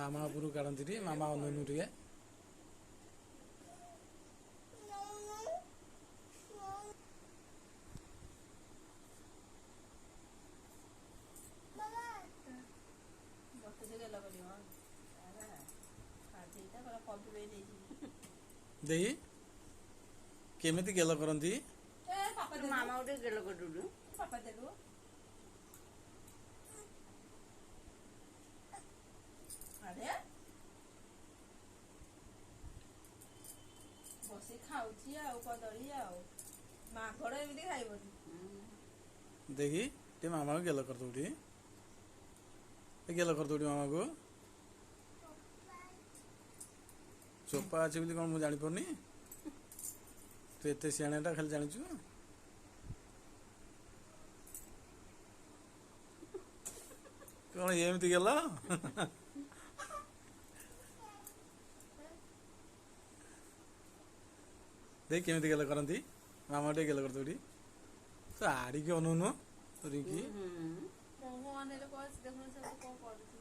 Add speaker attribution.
Speaker 1: ମାମା ଉପରୁ କାଢ଼ନ୍ତି ମାମା ଅନଉନୁ ଟିକେ। ଦେଇ କେମିତି ଗେଲ କରନ୍ତି?
Speaker 2: ମାମା ଗୋଟେ ଗେଲ କରିଦେଲୁ। ପାପା ଦେଲୁ ବସି ଖାଉଛି ଆଉ କଦଳୀ ଆଉ ମାଙ୍କଡ ଏମିତି ଖାଇବନି।
Speaker 1: ଦେଖି ଟିକେ ମାମାକୁ ଗେଲ କରିଦେବୁ ଟିକେ ଗେଲ କରିଦେବୁ ମାମାକୁ। ଚୋପା ଅଛି ବୋଲି କ'ଣ ମୁଁ ଜାଣିପାରୁନି? ତୁ ଏତେ ସିଆଣିଆଟା ଖାଲି ଜାଣିଛୁ। କ'ଣ ଏମିତି ଗେଲ? ଦେଇ କେମିତି ଗେଲ କରନ୍ତି? ମାମା ଟିକେ ଗେଲ କରିଦେବୁ ଟିକେ। ତୁ ଆଡ଼ିକି ଅନଉନୁ ରିଙ୍କି।
Speaker 2: ମୋମୋ ଅନେଇଲେ କ'ଣ କରୁଛି?